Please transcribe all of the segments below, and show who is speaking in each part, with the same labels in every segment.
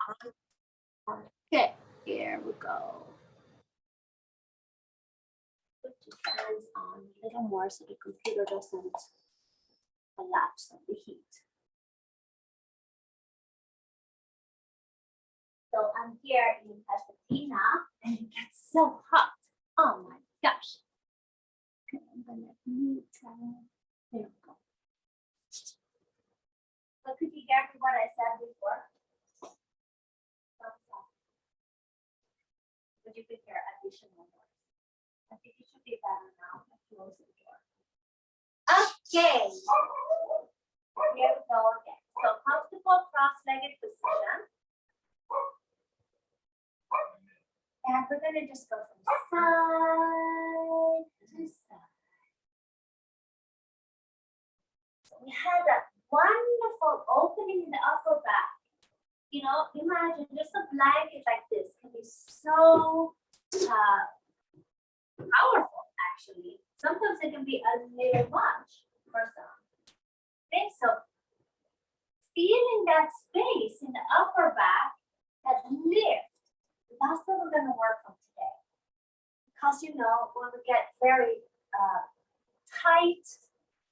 Speaker 1: Okay, here we go. Put your fans on a little more so the computer doesn't collapse of the heat. So I'm here in Pasadena and it gets so hot. Oh my gosh. Okay, I'm gonna mute. There we go. So could you hear me what I said before? But you could hear additional noise. I think it should be better now. I close the door. Okay. Here we go again. So comfortable cross-legged position. And we're gonna just go from side to side. So we had that wonderful opening in the upper back. You know, imagine just a blanket like this can be so powerful, actually. Sometimes it can be a little much for some. Okay, so feeling that space in the upper back, that lift, that's what we're going to work on today. Because, you know, when we get very tight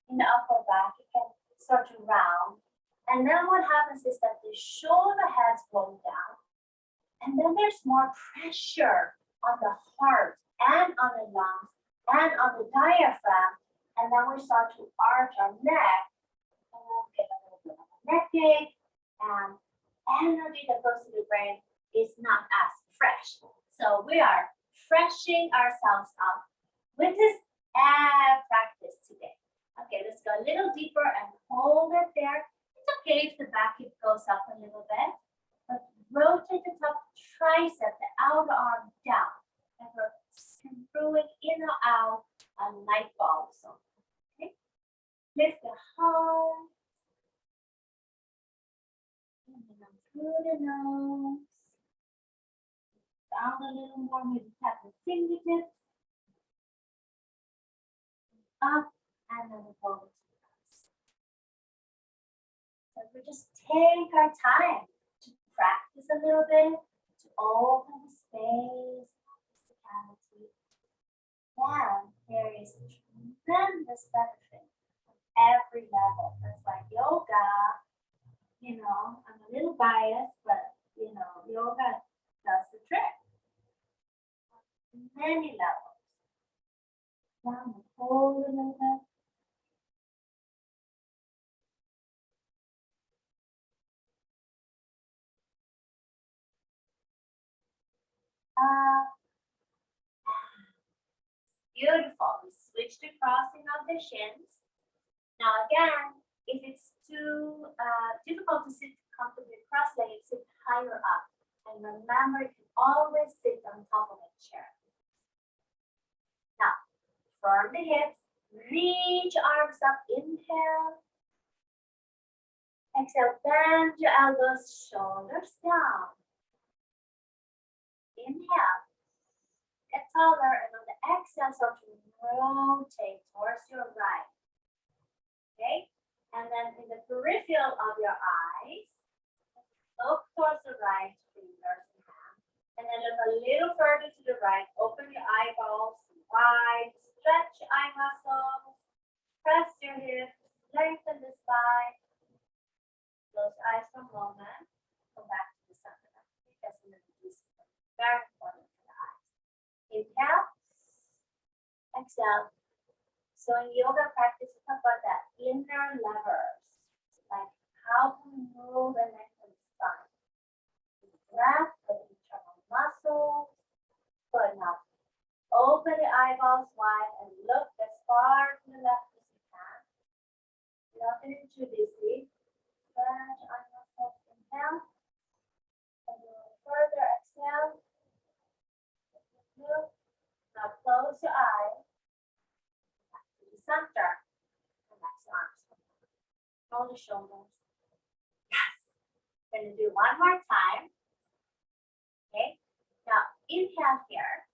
Speaker 1: in the upper back, it can start to round. And then what happens is that the shoulder heads go down. And then there's more pressure on the heart and on the lungs and on the diaphragm. And then we start to arch our neck and we'll get a little bit of a neck ache, and energy that goes to the brain is not as fresh. So we are freshing ourselves up with this practice today. Okay, let's go a little deeper and hold it there. It's okay if the back hip goes up a little bit, but rotate the top tricep, the outer arm down. And we're screwing in or out a light bulb. So, okay, lift the heart. And then through the nose. Down a little more, maybe tap the fingertips. Up, and then we go to the nose. So we just take our time to practice a little bit, to open the space, the cavity. Then there is a tremendous benefit at every level. That's why yoga, you know, I'm a little biased, but you know, yoga does the trick. Many levels. Down and hold a little bit. Beautiful. We switch to crossing of the shins. Now again, if it's too difficult to sit comfortably cross-legged, sit higher up. And remember, you can always sit on top of a chair. Now, firm the hips, reach arms up, inhale. Exhale, bend your elbows, shoulders down. Inhale. Get taller, and on the exhale, start to rotate towards your right. Okay? And then in the peripheral of your eyes, look towards the right, fingers and hands. And then look a little further to the right. Open your eyeballs wide, stretch your eye muscles, press your hips, lengthen the spine. Close your eyes for a moment. Come back to the center. Because this is very important for the eyes. Inhale, exhale. So in yoga practice, we talk about that inner levers, like how to move and lengthen the spine. Breath, the internal muscles. Good enough. Open the eyeballs wide and look as far to the left as you can. Nothing too busy. Stretch eye muscles. Inhale. And a little further. Exhale. Now close your eyes. Back to the center. Relax your arms. Roll the shoulders. Yes. We're going to do one more time. Okay. Now inhale here.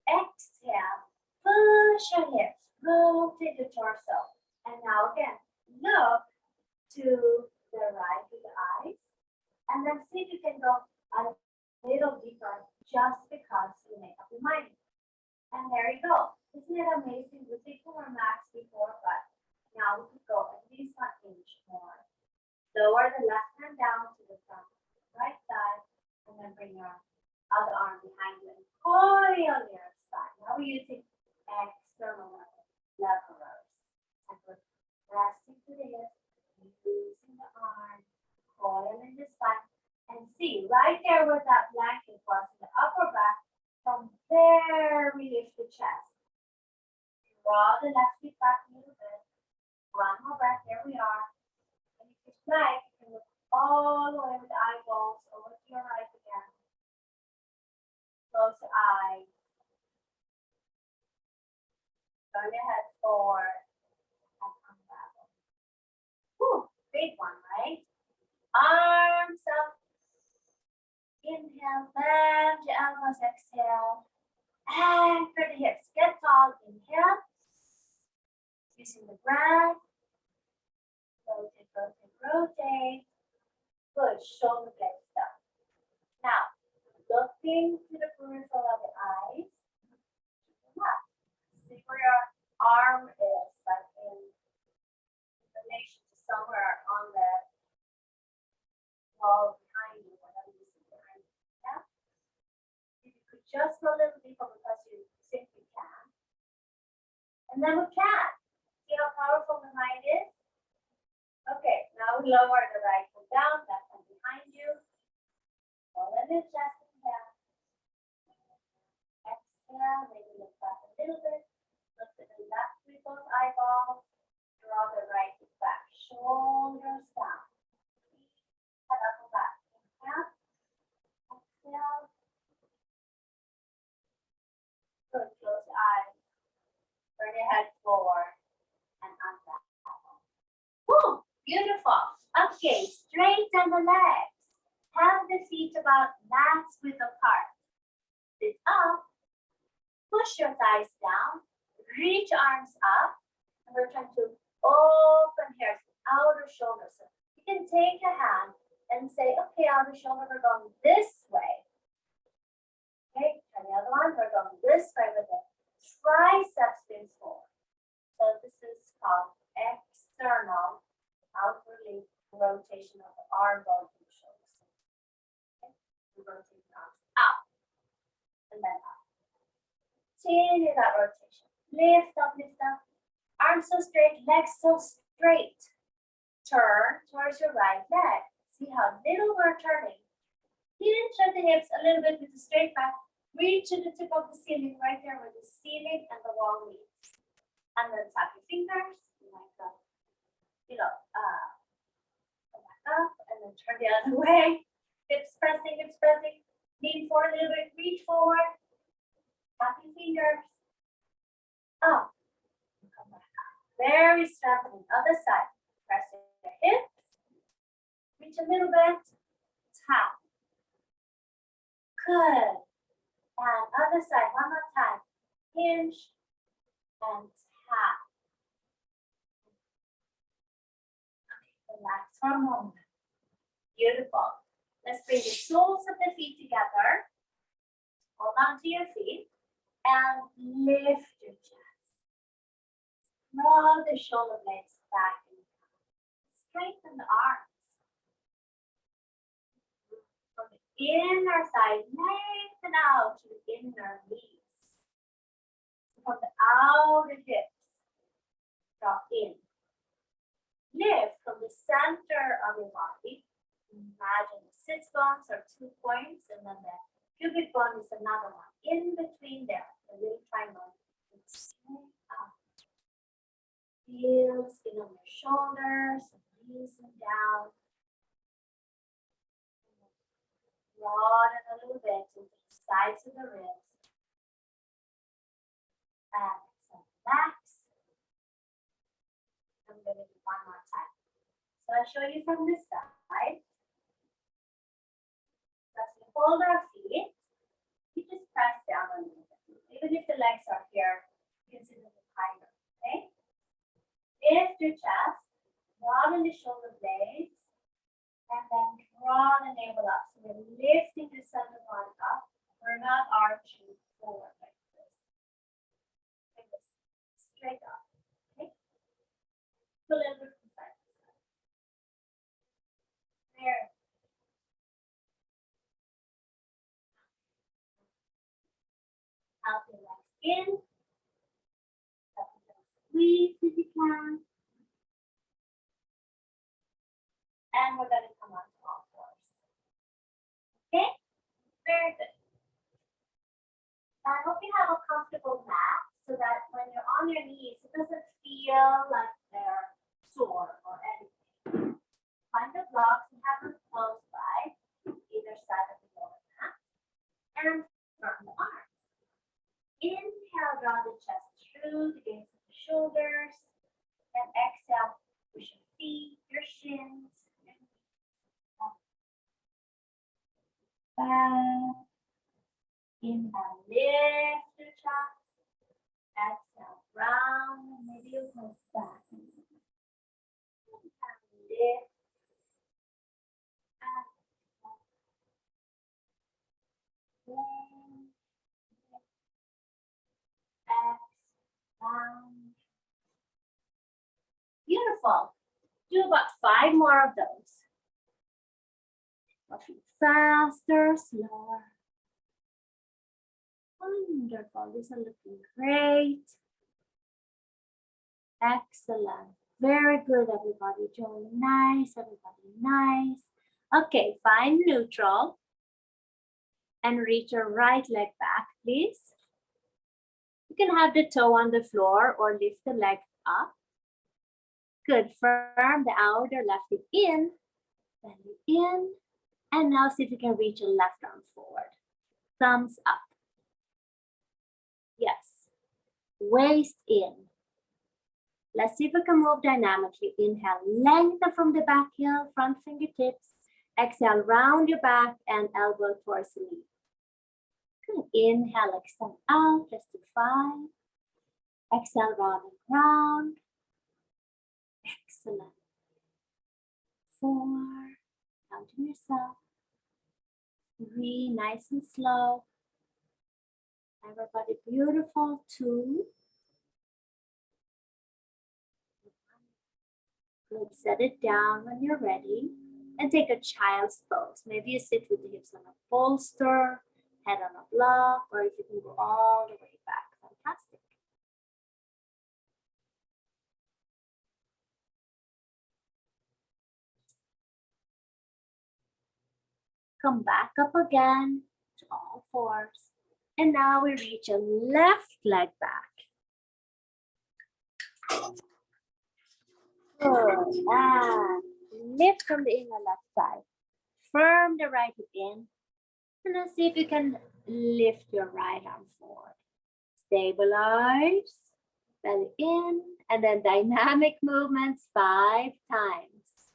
Speaker 1: Exhale. Push your hips. Rotate the torso. And now again, look to the right with the eyes. And then see if you can go a little deeper just because you make up your mind. And there you go. Isn't it amazing? We think we were max before, but now we could go at least 1 inch more. Lower the left hand down to the front, right side, and then bring your other arm behind you and coil on the other side. Now we're using external leverers. And we're pressing to the hip, using the arm, coiling the spine, and see right there where that blanket was in the upper back, from there we lift the chest. Draw the left feet back a little bit. One more breath, there we are. And if you like, you can look all the way with the eyeballs over to your right again. Close your eyes. Turn your head forward and unravel. Whew, big one, right? Arms up. Inhale, bend your elbows, exhale. Anchor the hips. Get tall, inhale. Using the breath. Rotate, rotate, rotate. Good, shoulder blades down. Now, looking to the peripheral of the eyes. See where your arm is, like in relation to somewhere on the wall behind you, whatever you see behind you. Yeah? If you could just go a little deeper because you think you can. And then we can. See how powerful the mind is? Okay, now we lower the right foot down, left hand behind you. Pull in the chest and down. Exhale, maybe lift up a little bit. Look to the left with those eyeballs. Draw the right foot back. Shoulders down. Head up and back. Inhale. Exhale. Good. Close your eyes. Turn your head forward and unravel. Woo! Beautiful. Okay, straighten the legs. Have the feet about max width apart. Sit up. Push your thighs down. Reach arms up. And we're trying to open here to the outer shoulder. So you can take a hand and say, okay, outer shoulder, we're going this way. Okay, and the other one, we're going this way with the tricep spins forward. So this is called external, outwardly rotation of the arm bone and the shoulders. Okay, we rotate the arms out and then up. Continue that rotation. Lift up, lift up. Arms so straight, legs so straight. Turn towards your right leg. See how little we're turning. Hinge at the hips a little bit with the straight back. Reach to the tip of the ceiling, right there where the ceiling and the wall meets. And then tap your fingers, like that. Go back up, and then turn the other way. Hips pressing, lean forward a little bit, reach forward. Tap your fingers. Up, and come back up. Very strengthening. Other side. Press your hips. Reach a little bit. Tap. Good. And other side, one more time. Hinge and tap. Okay, relax for a moment. Beautiful. Let's bring the soles of the feet together. Hold on to your feet and lift your chest. Draw the shoulder blades back and straighten the arms. From the inner side, lengthen out to the inner knees. From the outer hips, drop in. Lift from the center of your body. Imagine the sits bones are 2 points, and then the pubic bone is another one. In between there, the little triangle. Straight up. Feel the skin on your shoulders, releasing down. Broaden a little bit to the sides of the ribs. And relax. I'm going to do one more time. So I'll show you from this side. As we hold our feet, you just press down a little bit. Even if the legs are here, you can sit a little higher. Okay? Lift your chest, broaden the shoulder blades, And then draw the navel up. So we're lifting the center body up. We're not arching forward like this. Like this. Straight up. Okay? A little bit from side to side. There. Out your legs in. Squeeze if you can. And we're going to come on to all fours. Okay? Very good. I hope you have a comfortable mat so that when you're on your knees, it doesn't feel like they're sore or anything. Find the blocks and have them close by either side of the lower mat. And from the arms. Inhale, draw the chest through the gates of the shoulders. And exhale, push your feet, your shins. Back. Inhale, lift your chest. Exhale, round, and maybe you'll go back. Inhale, lift. Exhale. Beautiful. Do about 5 more of those. Walking faster, slower. Wonderful. These are looking great. Excellent. Very good, everybody. Join nice, everybody nice. Okay, find neutral. And reach your right leg back, please. You can have the toe on the floor or lift the leg up. Good. Firm the outer left hip in. Belly in. And now see if you can reach your left arm forward. Thumbs up. Yes. Waist in. Let's see if we can move dynamically. Inhale, lengthen from the back heel, front fingertips. Exhale, round your back and elbow towards the knee. Good. Inhale, extend out, just to 5. Exhale, round and round. Excellent. 4. Counting yourself. 3, nice and slow. Everybody beautiful. 2. Good. Set it down when you're ready. And take a child's pose. Maybe you sit with the hips on a bolster, head on a block, or if you can go all the way back. Fantastic. Come back up again to all 4s. And now we reach a left leg back. Good. And lift from the inner left side. Firm the right hip in. And then see if you can lift your right arm forward. Stabilize. Belly in. And then dynamic movements 5 times.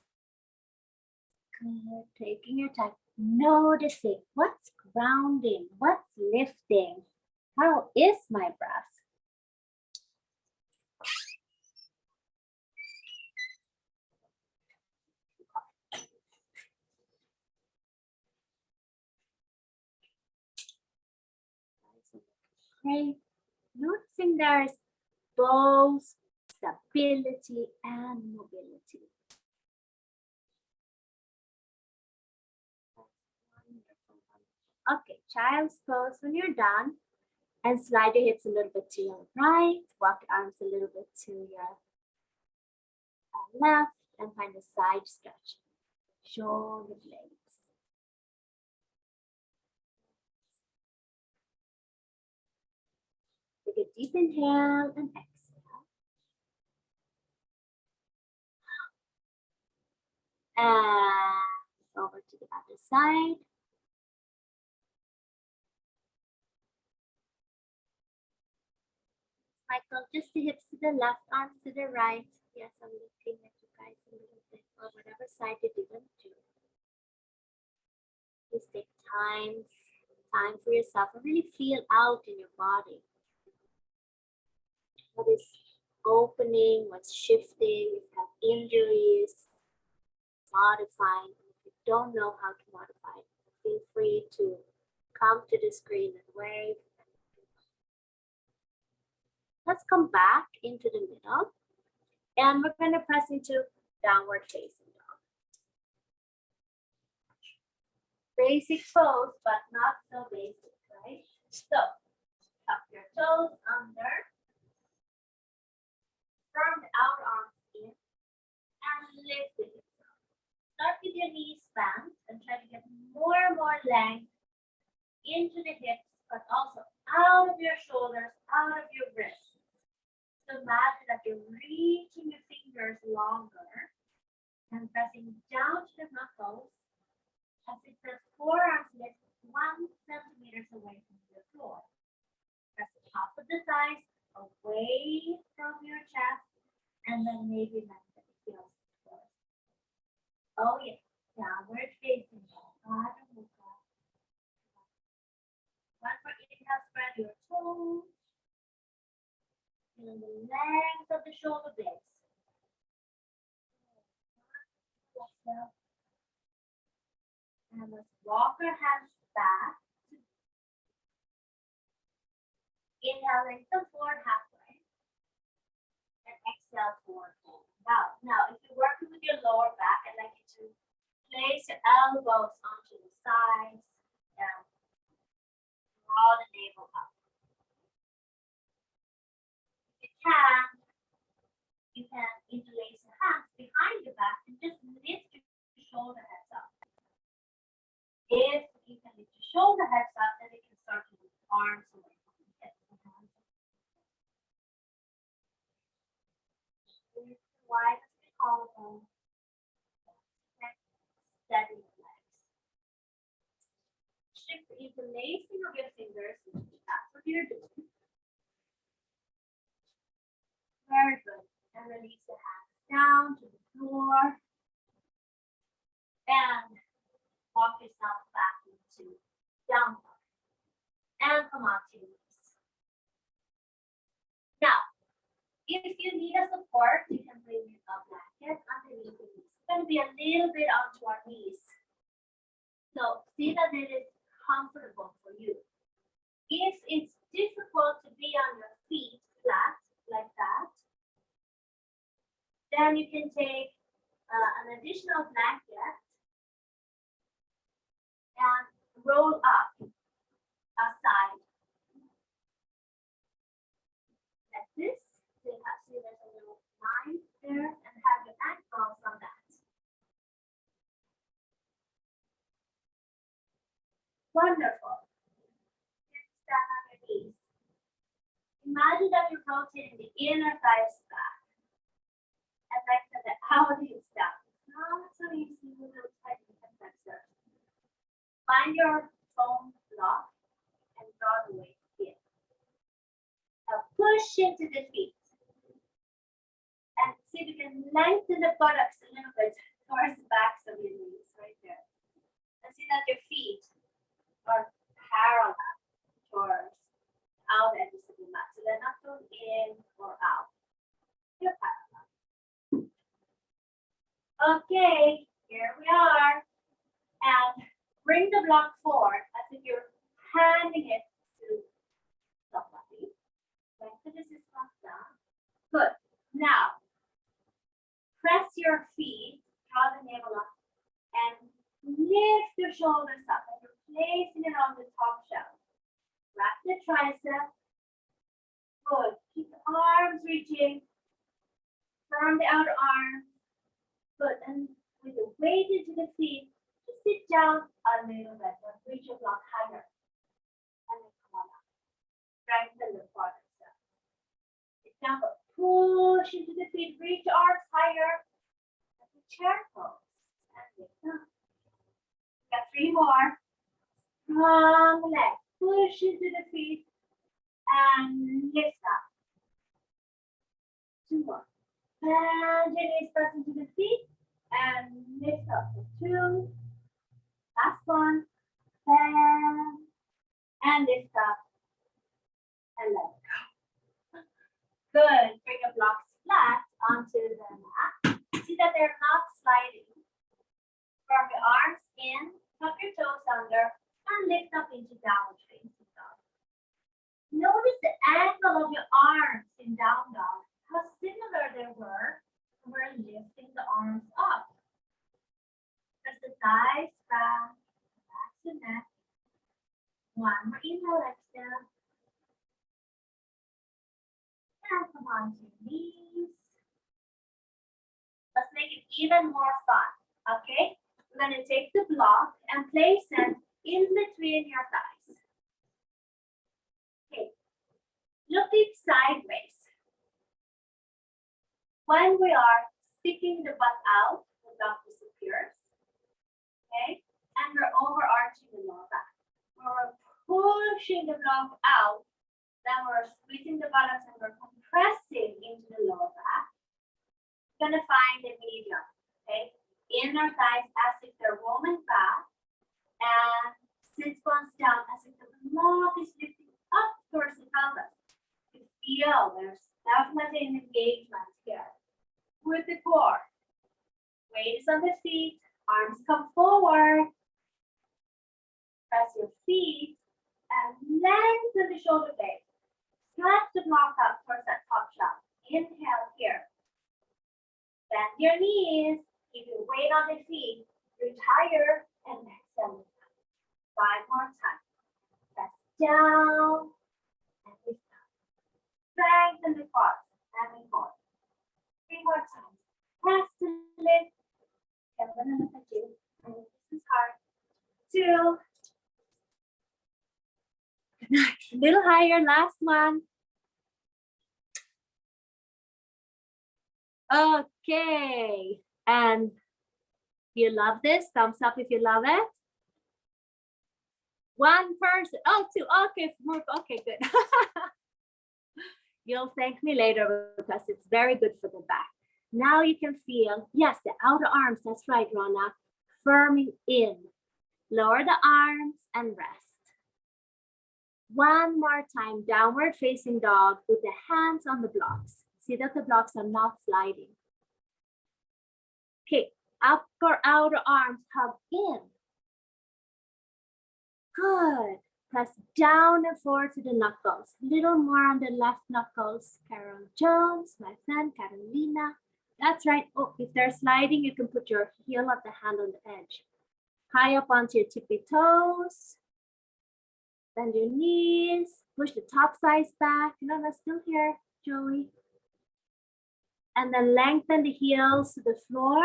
Speaker 1: Good. Taking your time. Noticing what's grounding, what's lifting. How is my breath? Great. Noticing there's both stability and mobility. Okay, child's pose when you're done. And slide your hips a little bit to your right. Walk your arms a little bit to your left. And find a side stretch. Shoulder blades. Take a deep inhale and exhale. And over to the other side. Michael, just the hips to the left, arms to the right. Yes, I'm looking at you guys a little bit, or whatever side you didn't do. Please take time for yourself and really feel out in your body. What is opening, what's shifting, if you have injuries, modifying, if you don't know how to modify it, feel free to come to the screen and wave. Let's come back into the middle, and we're going to press into downward facing dog. Basic pose, but not so basic, right? So, tuck your toes under, firm the outer arms in, and lift the hips up. Start with your knees bent and try to get more and more length into the hips, but also out of your shoulders, out of your wrists. So imagine that you're reaching your fingers longer and pressing down to the knuckles as if the forearms lift 1 centimeter away from the floor. Press the top of the thighs away from your chest, and then maybe let the heels forward. Oh yeah, downward facing dog. One more inhale, spread your toes. Feel the length of the shoulder blades. And let's walk our hands back. Inhale, lengthen forward halfway. And exhale, forward fold. Now, if you're working with your lower back, I'd like you to place your elbows onto the sides. Down. Draw the navel up. If you can interlace your hands behind your back and just lift your shoulder heads up. If you can lift your shoulder heads up, then you can start to move arms away from the hips and hands. Wide as the collarbone. Steady your legs. Shift the interlacing of your fingers. That's what you're doing. Very good. And release the hands down to the floor. And walk yourself back into down dog. And come on to your knees. Now, if you need a support, you can bring a blanket underneath the knees. It's going to be a little bit onto our knees. So see that it is comfortable for you. If it's difficult to be on your feet flat like that, then you can take an additional blanket and roll up aside like this. So you have, see there's a little line there, and have your ankles on that. Wonderful. Stand on your knees. Imagine that you're rotating the inner thighs back and lengthen the outer hips down. It's not so easy with those tight hip flexors. Find your foam block and draw the waist in. Now push into the feet. And see if you can lengthen the buttocks a little bit towards the backs of your knees, right there. And see that your feet are parallel towards the out edges of the mat. So they're not going in or out. They're parallel. Okay, here we are. And bring the block forward as if you're handing it to somebody. Lengthen the system down. Good. Now, press your feet, draw the navel up, and lift your shoulders up. And you're placing it on the top shelf. Wrap the tricep. Good. Keep the arms reaching. Firm the outer arms. Good. And with the weight into the feet, just sit down a little bit and reach your block higher. And then come on up. Strengthen the quadriceps. Example. Push into the feet. Reach your arms higher. And the chair pose. And lift up. Got 3 more. Strong legs. Push into the feet and lift up. 2 more. Bend your knees, press into the feet and lift up. 2. Last one. Bend and lift up and let go. Good. Bring your blocks flat onto the mat. See that they're not sliding. Curve your arms in, tuck your toes under, and lift up into downward facing dog. Notice the angle of your arms in down dog, how similar they were when we're lifting the arms up. Press the thighs back, relax the neck. One more inhale, exhale. And come on to your knees. Let's make it even more fun, okay? We're going to take the block and place it in between your thighs. Okay, looking sideways. When we are sticking the butt out, the block disappears, okay? And we're overarching the lower back. When we're pushing the block out, then we're squeezing the buttocks and we're compressing into the lower back. We're gonna find the medium, okay? Inner thighs as if they're rolling back, and sit bones down as if the block is lifting up towards the pelvis. You feel there's definitely an engagement here with the core. Weight is on the feet, arms come forward. Press your feet and lengthen the shoulder blade. Stretch the block up towards that top shelf. Inhale here. Bend your knees. Keep your weight on the feet. Reach higher and exhale. 5 more times. Press down and lift up. Strengthen the quads and the core. 3 more times. Press to lift. I'm gonna look at you. And this is hard. 2. A little higher, last one. Okay, and you love this? Thumbs up if you love it. One person, oh, 2, okay, okay, good. You'll thank me later because it's very good for the back. Now you can feel, yes, the outer arms, that's right, Rana, firming in. Lower the arms and rest. One more time, downward facing dog with the hands on the blocks. See that the blocks are not sliding. Okay, upper outer arms hug in. Good. Press down and forward to the knuckles. Little more on the left knuckles. Carol Jones, my friend Carolina. That's right. Oh, if they're sliding, you can put your heel of the hand on the edge. High up onto your tippy toes. Bend your knees. Push the top thighs back. No, that's still here, Joey. And then lengthen the heels to the floor.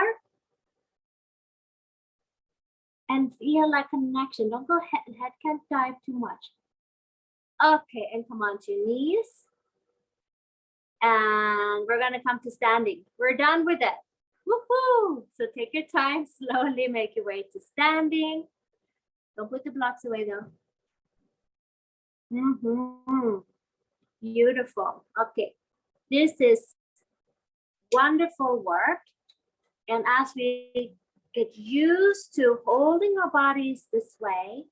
Speaker 1: And feel like connection. Don't go head can't dive too much. Okay, and come on to your knees. And we're gonna come to standing. We're done with it. Woohoo! So take your time, slowly make your way to standing. Don't put the blocks away though. Beautiful. Okay, this is wonderful work. And as we get used to holding our bodies this way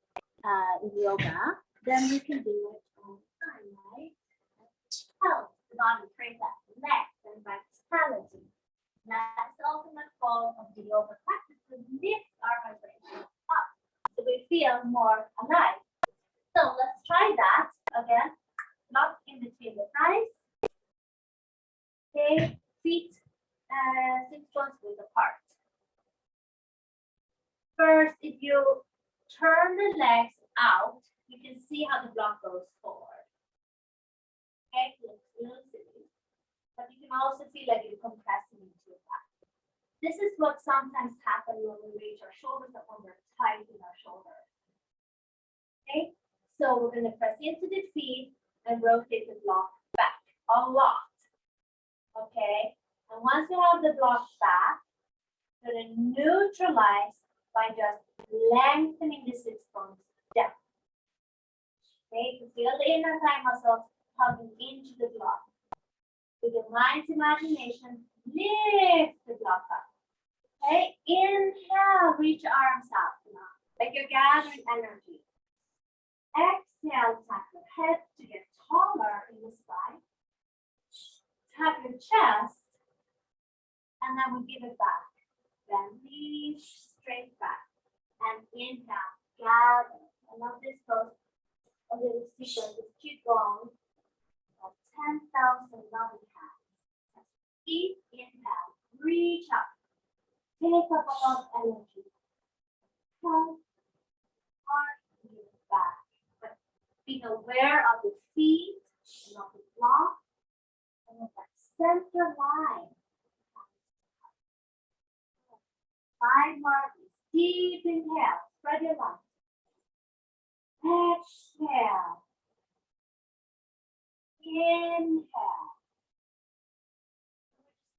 Speaker 1: in yoga, then we can do it all the time, right? Help the body create that length and vitality. That's the ultimate goal of the yoga practice, to lift our vibration up so we feel more alive. So let's try that again. Block in between the thighs. Okay, feet 6 width apart. First, if you turn the legs out, you can see how the block goes forward. Okay, looks a little silly, but you can also feel like you're compressing into your back. This is what sometimes happens when we reach our shoulders up, when we're tight in our shoulders. Okay, so we're going to press into the feet and rotate the block back a lot. Okay, and once you have the block back, you're going to neutralize by just lengthening the sits bones down. Okay, you feel the inner thigh muscles hugging into the block. With your mind's imagination, lift the block up. Okay, inhale, reach your arms out now, like you're gathering energy. Exhale, tap your head to get taller in the spine. Tap your chest, and then we give it back. Bend knees straight back. And inhale, gather. I love this pose. A little sequence. Just keep going. 10,000 loving hands. Deep inhale. Reach up. Take up a lot of energy. Head, heart, move back. But being aware of the feet and of the block. And of that center line. 5 more. Deep inhale. Spread your lungs. Exhale. Inhale.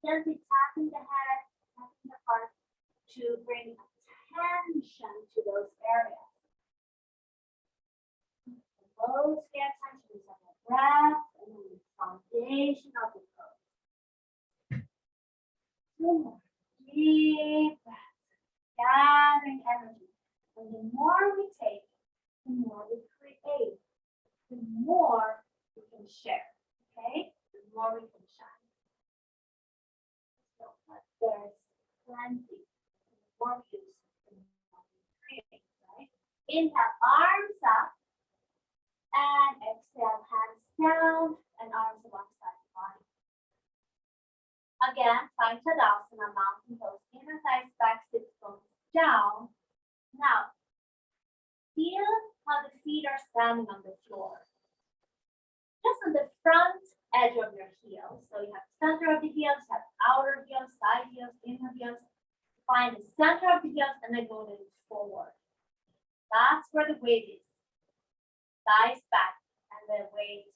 Speaker 1: Gently tapping the head, tapping the heart to bring attention to those areas. Most pay attention to the breath and the foundation of the pose. 2 more. Deep breaths. Gathering energy. And the more we take, the more we create, the more we can share, okay? The more we can shine. So there's plenty. The more we use, the more we create, right? Inhale, arms up, and exhale, hands down, and arms alongside the body. Again, find Tadasana, mountain pose, inner thighs back, sits bones down. Now, feel how the feet are standing on the floor. Just on the front edge of your heels. So you have center of the heels, you have outer heels, side heels, inner heels. Find the center of the heels and then go a little forward. That's where the weight is. Thighs back and the weight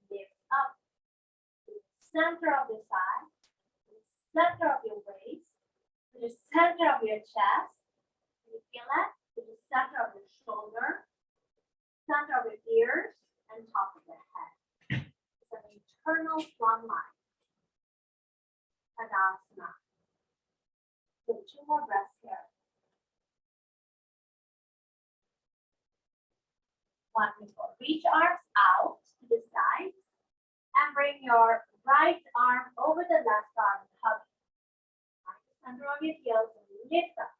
Speaker 1: lifts up. To the center of the thigh, to the center of your waist, to the center of your chest. Can you feel that? To the center of your shoulder, center of your ears, and top of your head. It's an internal plumb line. Tadasana. So 2 more breaths here. Wonderful. Reach arms out to the sides and bring your right arm over the left arm. Hug. Find the center of your heels and lift up.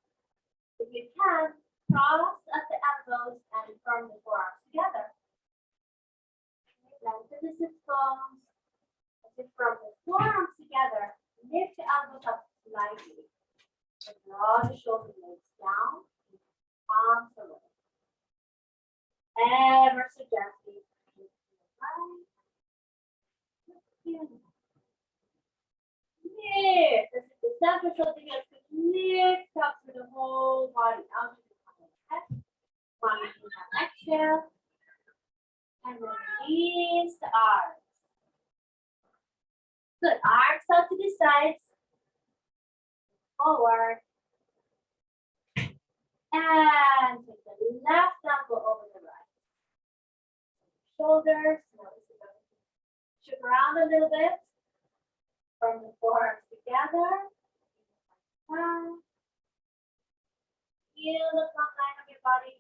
Speaker 1: If you can, cross at the elbows and firm the forearms together. Lengthen the sit bones. As you firm the forearms together, lift the elbows up slightly. And draw the shoulder blades down, palms away. Ever so gently. Lift. As if the center shoulder gets lift up through the whole body out to the top of the head. One exhale. And release the arms. Good. Arms out to the sides. Forward. And take the left elbow over the right. Shoulders. Shift around a little bit. From the forearms together. Feel the front line of your body.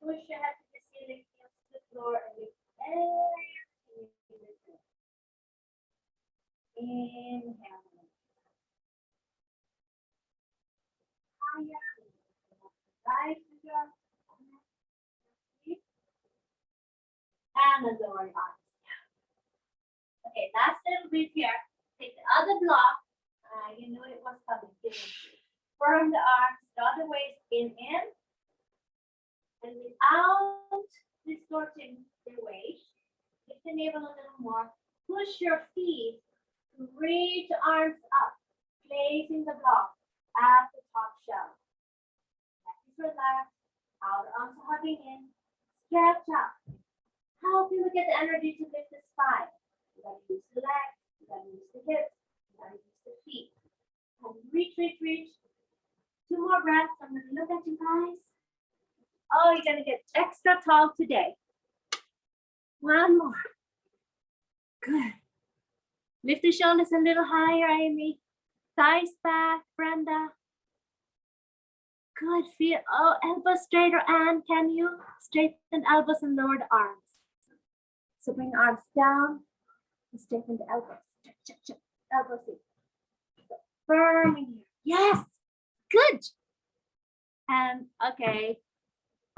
Speaker 1: Push your head to the ceiling, heel to the floor, and lift everything. Inhale. Higher. Right to your feet. And the lower arms down. Okay, last little bit here. Take the other block. You knew it was coming. Firm the arms, draw the waist in. And without distorting the waist, lift the navel a little more. Push your feet to reach arms up, placing the block at the top shelf. Neck is relaxed, outer arms are hugging in. Stretch up. How can we get the energy to lift the spine? You gotta use the legs, you gotta use the hips, you gotta use the feet. And reach, reach, reach. 2 more breaths. I'm gonna look at you guys. Oh, you're gonna get extra tall today. 1 more. Good. Lift the shoulders a little higher, Amy. Thighs back, Brenda. Good. Feel, oh, elbows straighter. And can you straighten elbows and lower the arms? So bring the arms down and straighten the elbows. Check, check, check. Elbows in. So firm in here. Yes. Good. And okay,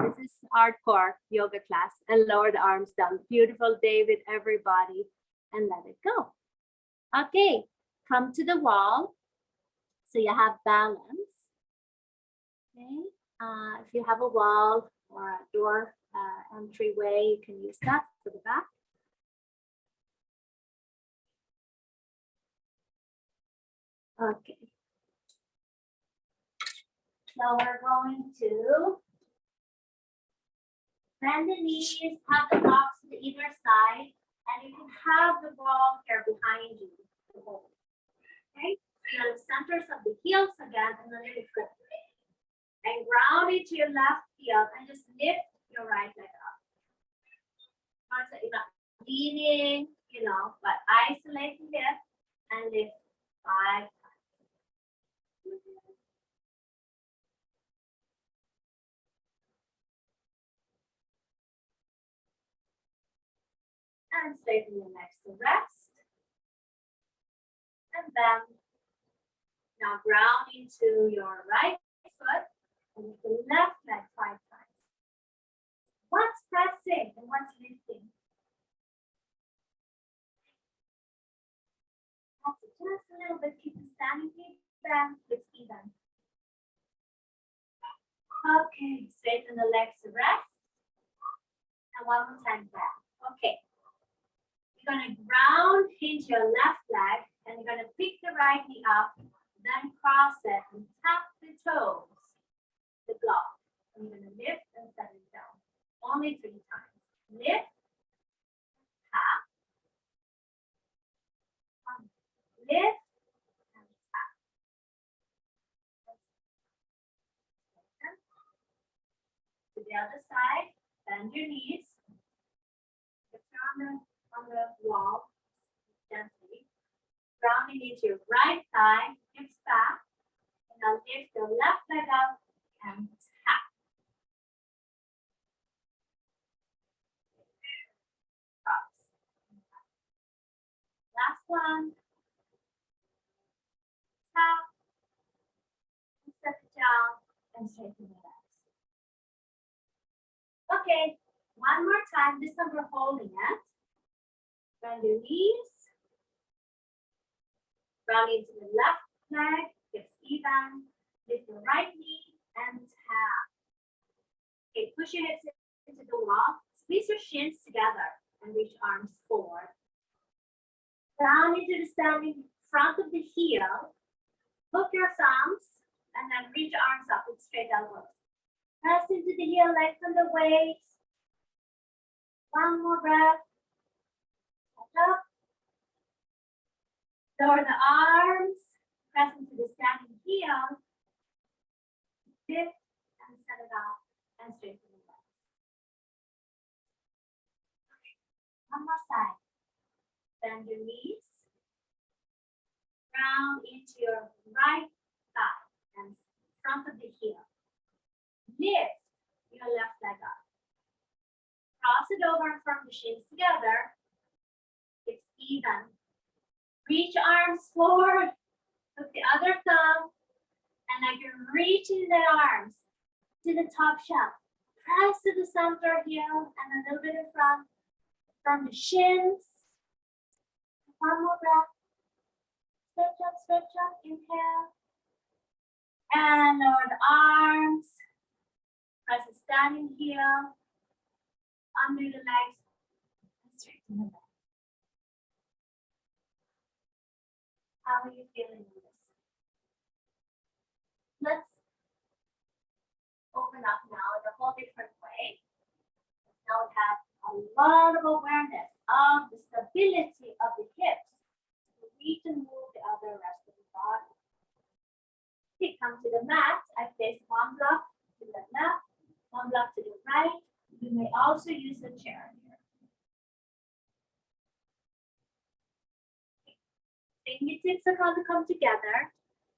Speaker 1: this is hardcore yoga class. And lower the arms down. Beautiful day with everybody. And let it go. Okay, come to the wall. So you have balance. Okay. If you have a wall or a door entryway, you can use that for the back. Okay. Now we're going to bend the knees, have the blocks to either side, and you can have the ball here behind you to hold. Okay? Feel the centers of the heels again, and then lift it. And ground into your left heel, and just lift your right leg up. Notice that you're not leaning, but isolate the hip and lift 5 times. And straighten your legs to rest. And then now ground into your right foot and with the left leg 5 times. What's pressing and what's lifting? That's it. Just a little bit. Keep the standing feet bent. It's even. Okay, straighten the legs to rest. And one more time back. Okay. You're going to ground into your left leg and you're going to pick the right knee up, then cross it and tap the toes, the block. And you're going to lift and set it down. Only 3 times. Lift, tap, lift, and tap. To the other side, bend your knees. Put your on the wall, gently. Grounding into your right thigh, hips back. And now lift your left leg up and tap. Cross. Last one. Tap. Set it down and straighten the legs. Okay, one more time. This time we're holding it. Bend your knees. Ground into the left leg, hips even. Lift your right knee and tap. Okay, push your hips into the wall. Squeeze your shins together and reach arms forward. Down into the standing front of the heel. Hook your thumbs and then reach arms up with straight elbows. Press into the heel, lengthen the waist. One more breath. Up. Lower the arms. Press into the standing heel. Lift and set it up and straighten the legs. One more side. Bend your knees. Ground into your right thigh and front of the heel. Lift your left leg up. Cross it over and firm the shins together. It's even. Reach arms forward. Hook the other thumb. And like you're reaching the arms to the top shelf. Press to the center heel and a little bit in front. From the shins. One more breath. Stretch up, inhale. And lower the arms. Press the standing heel. Under the legs. And straighten the legs. How are you feeling with this? Let's open up now in a whole different way. Now we have a lot of awareness of the stability of the hips. We can move the other rest of the body. Okay, come to the mat. I place one block to the left, one block to the right. You may also use a chair here. Fingertips are going to come together.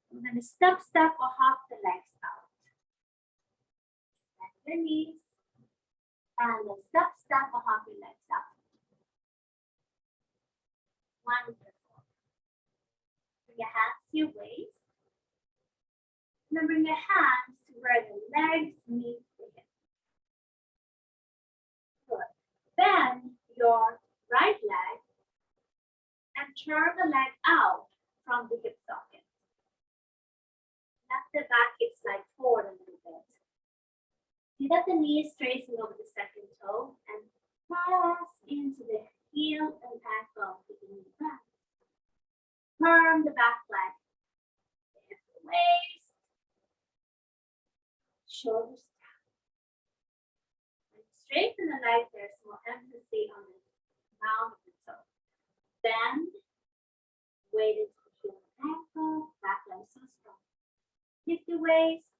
Speaker 1: I'm going to step or hop the legs out. Bend your knees. And then step or hop your legs out. Wonderful. Bring your hands to your waist. Now bring your hands to where the legs meet the hips. Good. Bend your right leg and turn the leg out from the hip socket. Let the back hip slide forward a little bit. See that the knee is tracing over the second toe and press into the heel and ankle with the knee back. Turn the back leg. Hip the waist. Shoulders down. And straighten the leg. There's more emphasis on the mound of the toe. Bend. Weight into the heel and ankle. Back leg so strong. Lift the waist.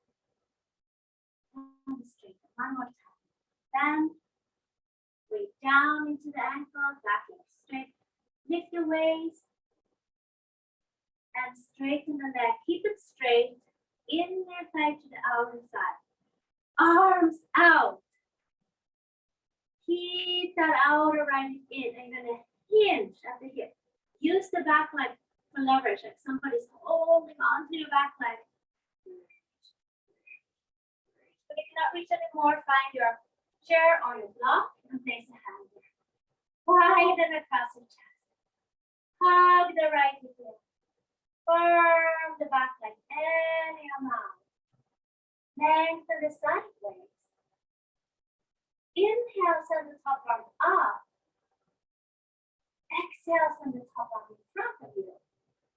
Speaker 1: And straighten. One more time. Bend. Weight down into the ankle. Back leg straight. Lift the waist. And straighten the leg. Keep it straight. Inner thigh to the outer side. Arms out. Keep that outer right in. And you're going to hinge at the hip. Use the back leg for leverage. Like somebody's holding onto your back leg. If you cannot reach anymore, find your chair or your block and place a hand there. Widen across your chest. Hug the right hip. Firm the back leg and your mouth. Lengthen the sideways. Inhale, send the top arm up. Exhale, send the top arm in front of you.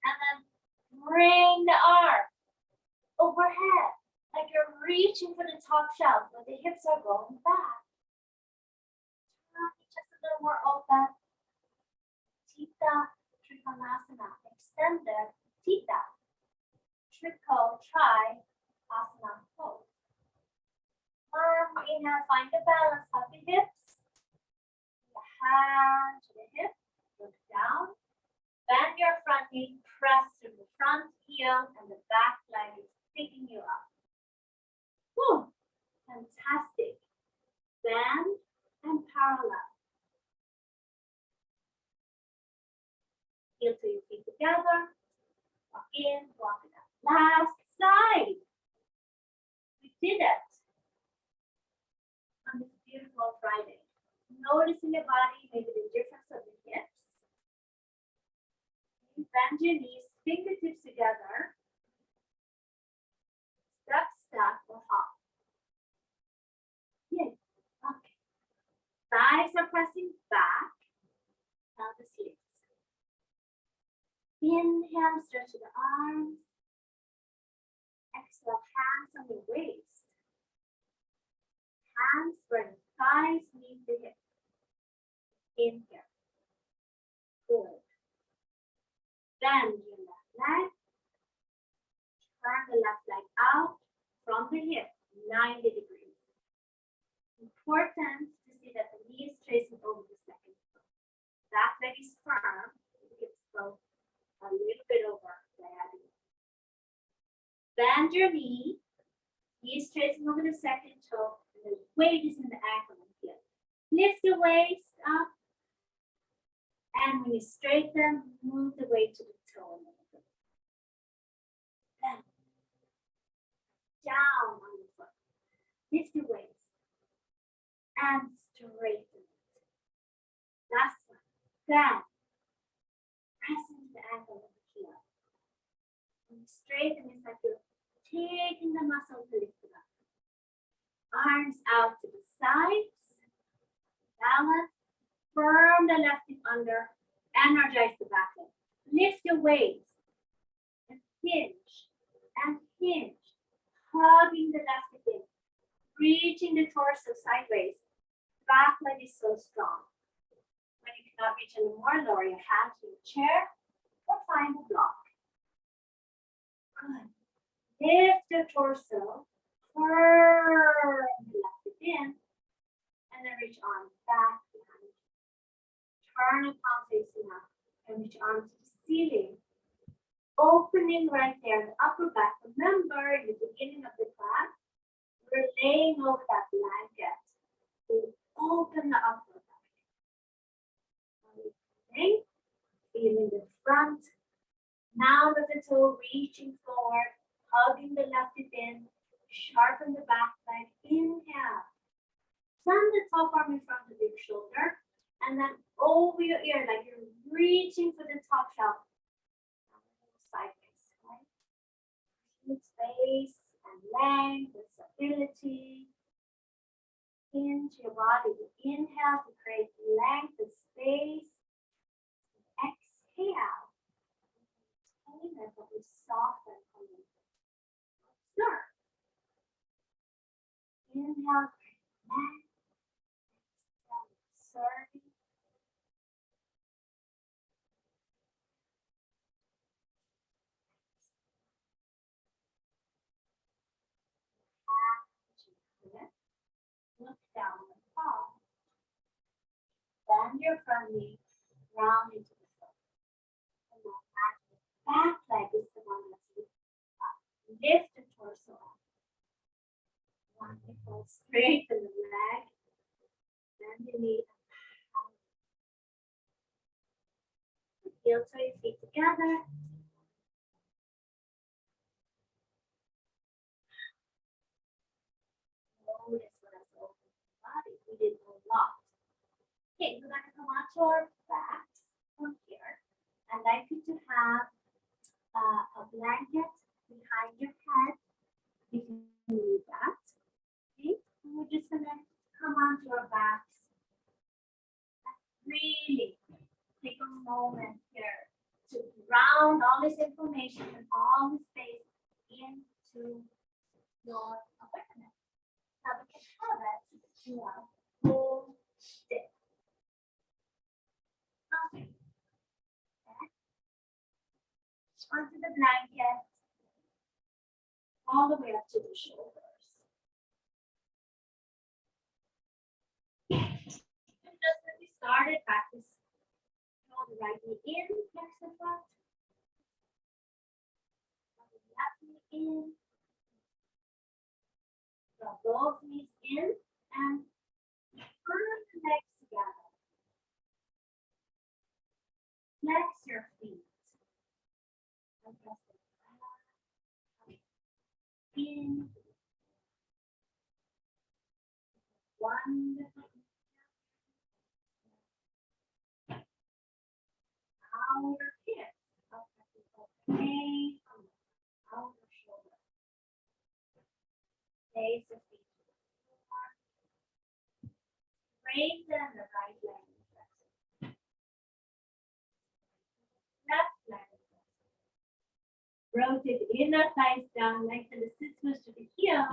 Speaker 1: And then bring the arm overhead, like you're reaching for the top shelf, but the hips are going back. Turn just a little more open. Theta, Trikonasana, extended. Theta, Triko, Triasana pose. Inhale, find the balance of the hips. The hand to the hip, look down. Bend your front knee, press to the front heel, and the back leg is picking you up. Whew, fantastic. Bend and parallel. Heel to your feet together. Walk in, walk it out. Last side. We did it. On this beautiful Friday. Noticing your body, maybe the difference of the hips. Bend your knees, fingertips together. Step, step, or hop. Yay. Okay. Thighs are pressing back. Pelvis lifts. Inhale, stretch the arms. Exhale, hands on the waist. Hands where the thighs meet the hip. Inhale. Good. Bend your left leg. Turn the left leg out from the hip, 90 degrees. Important to see that the knee is tracing over the second toe. That leg is firm. The hips go a little bit over diagonally. Bend your knee. Knee is tracing over the second toe. And the weight is in the ankle and heel. Lift the waist up. And when you straighten, move the weight to the toe a little bit. Bend. Down on the foot. Lift the waist. And straighten it. Last one. Bend. Press into the ankle of the heel. When you straighten, it's like you're taking the muscle to lift it up. Arms out to the sides. Balance. Firm the left hip under. Energize the back leg. Lift the waist. And hinge. And hinge. Hugging the left hip in. Reaching the torso sideways. Back leg is so strong. When you cannot reach anymore, lower your hand to your chair or find a block. Good. Lift the torso. Firm the left hip in. And then reach arms back behind. Turn the palm facing up and reach arms to the ceiling. Opening right there in the upper back. Remember, in the beginning of the class, we're laying over that blanket to open the upper back. Feeling the front, mound of the toe reaching forward, hugging the left hip in, sharpen the back leg, inhale. Send the top arm in front of your shoulder, and then over your ear, like you're reaching for the top shelf. Sideways, right? Need space and length and stability into your body. Inhale to create length and space. Exhale. That we soften from the start. Inhale, length. Exhale, serving. Look down and fall. Bend your front knee, round into the foot. And then back leg is the one that's up. Lift the torso up. Wonderful. Straighten the leg. Bend the knee. Heel toe your feet together. Notice what has opened the body. We did a lot. Okay, we're going to come onto our backs from here. I'd like you to have a blanket behind your head. You can leave that. Okay, and we're just going to come onto our backs. Really take a moment here to ground all this information and all this space into your awareness. Now we can have it to a full sit. Okay. Onto the blanket, all the way up to the shoulders. And just as we started, practice. Draw the right knee in, flex the foot. Draw the left knee in. Draw both knees in and turn the legs together. Flex your feet. And press the back in. Wonderful. Outer hip. Away from the outer shoulder. Place the feet to the floor. Straighten the right leg. Left leg. Rotate the inner thighs down, lengthen the sit bones to the heels,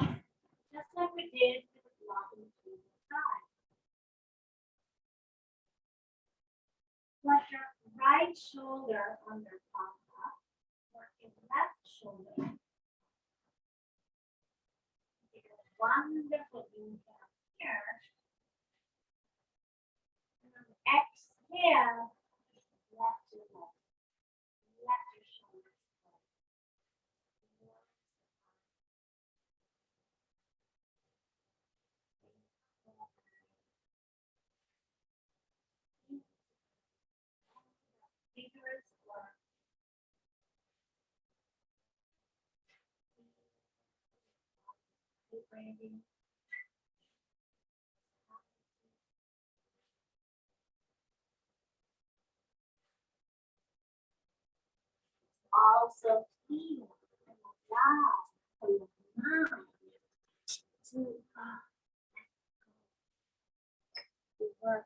Speaker 1: just like we did with the block in between the thighs. Let your right shoulder under palm up, work your left shoulder. Take a wonderful inhale here. And then exhale, left your leg. Let your shoulders go. Fingers work. Breathing. Also feel and allow for your mind to work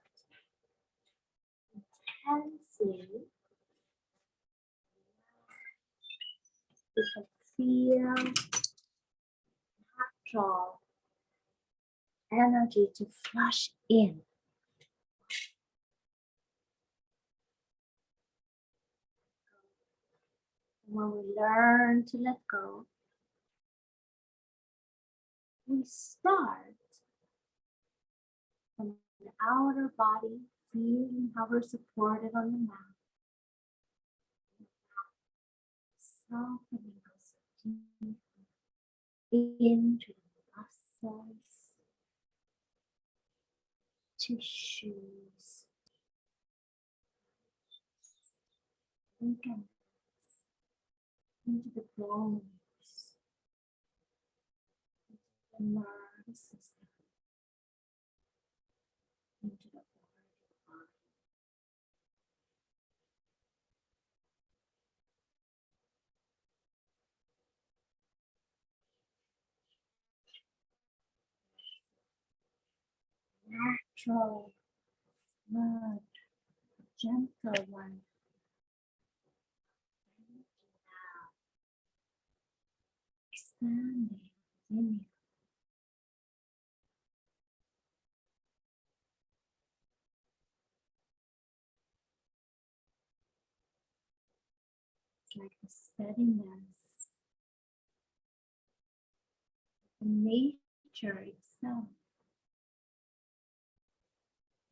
Speaker 1: intensely. You can feel natural energy to flush in. When we learn to let go, we start from the outer body, feeling how we're supported on the mat. Softening us deep into the muscles, tissues, ligaments, into the bones, the nervous system into the body. Natural, smooth, gentle one. Now, expanding within you. It's like the steadiness, the nature itself,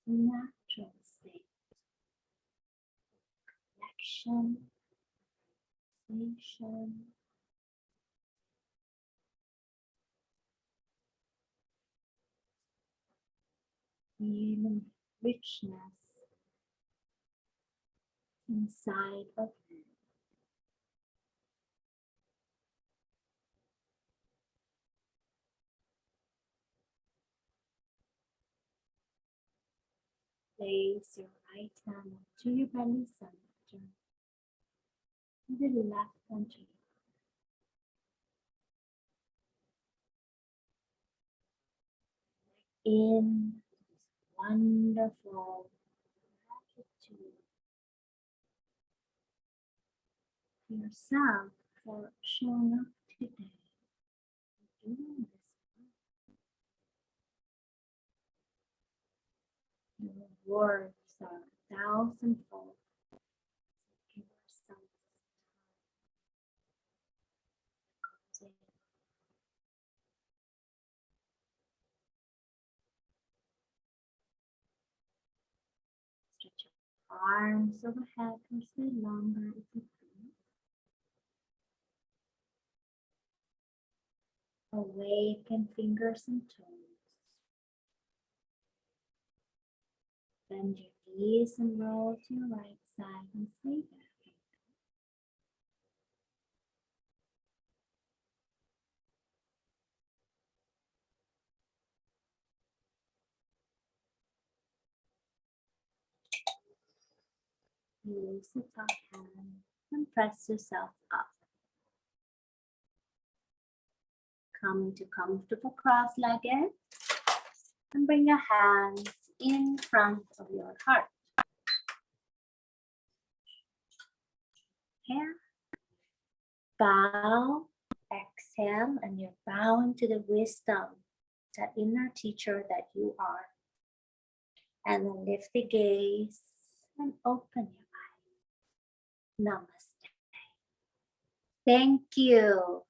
Speaker 1: the natural state, connection, sensation, feeling richness inside of you. Place your right hand to your belly center, and the left one to you. In this wonderful gratitude to yourself for showing up today, doing this. Your rewards are 1,000-fold. Give yourself time. Stretch your arms overhead or stay longer if you please. Awaken fingers and toes. Bend your knees and roll to your right side and stay there. Release the top hand and press yourself up. Come into comfortable cross-legged and bring your hands in front of your heart. Here, bow, exhale, and you're bowing to the wisdom, that inner teacher that you are. And then lift the gaze and open your eyes. Namaste. Thank you.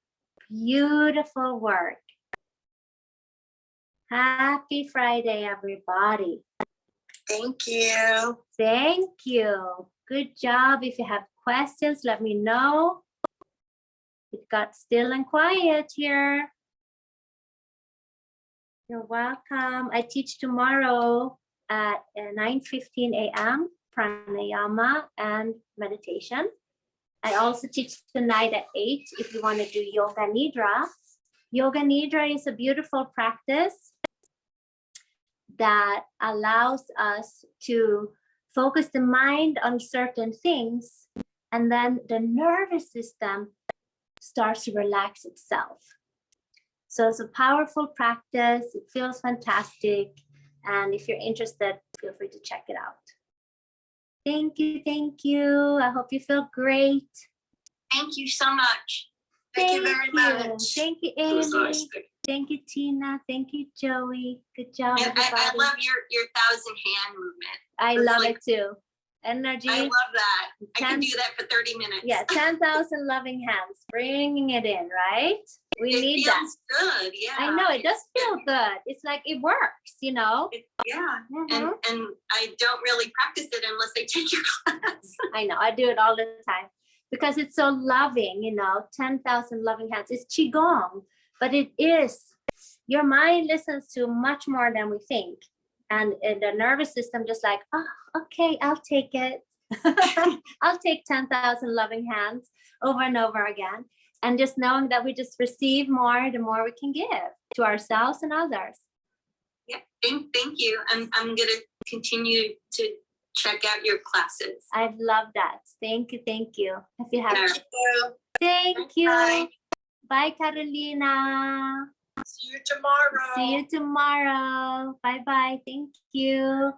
Speaker 1: Beautiful work. Happy Friday, everybody.
Speaker 2: Thank you.
Speaker 1: Thank you. Good job. If you have questions, let me know. It got still and quiet here. You're welcome. I teach tomorrow at 9:15 a.m. pranayama and meditation. I also teach tonight at 8 if you want to do yoga nidra. Yoga nidra is a beautiful practice that allows us to focus the mind on certain things, and then the nervous system starts to relax itself. So it's a powerful practice. It feels fantastic. And if you're interested, feel free to check it out. Thank you. Thank you. I hope you feel great.
Speaker 2: Thank you so much. Thank you very much.
Speaker 1: Thank you,
Speaker 3: It was
Speaker 1: Amy.
Speaker 3: nice.
Speaker 1: Thank you, Tina. Thank you, Joey. Good job,
Speaker 2: And I
Speaker 1: everybody.
Speaker 2: love your 1,000 hand movement.
Speaker 1: I
Speaker 2: It's
Speaker 1: love
Speaker 2: like-
Speaker 1: it too. Energy.
Speaker 2: I love that. I can
Speaker 1: 10
Speaker 2: do that for 30 minutes.
Speaker 1: Yeah, 10,000 loving hands, bringing it in, right? We
Speaker 2: it
Speaker 1: need that.
Speaker 2: feels good. Yeah.
Speaker 1: I know, it does
Speaker 2: It's
Speaker 1: feel good. It's like it works, you know?
Speaker 2: Yeah.
Speaker 1: Mhm.
Speaker 2: And I don't really practice it unless I take your class.
Speaker 1: I know, I do it all the time because it's so loving, you know, 10,000 loving hands. It's Qigong, but it is, your mind listens to much more than we think. And the nervous system just like, oh, okay, I'll take it. I'll take 10,000 loving hands over and over again. And just knowing that we just receive more, the more we can give to ourselves and others.
Speaker 2: Yeah, thank you. I'm gonna continue to check out your classes.
Speaker 1: I love that. Thank you. Thank you. If you have,
Speaker 2: Thank
Speaker 1: thank
Speaker 2: you.
Speaker 1: you.
Speaker 2: Bye.
Speaker 1: Bye, Carolina.
Speaker 2: See you tomorrow.
Speaker 1: See you tomorrow. Bye bye. Thank you.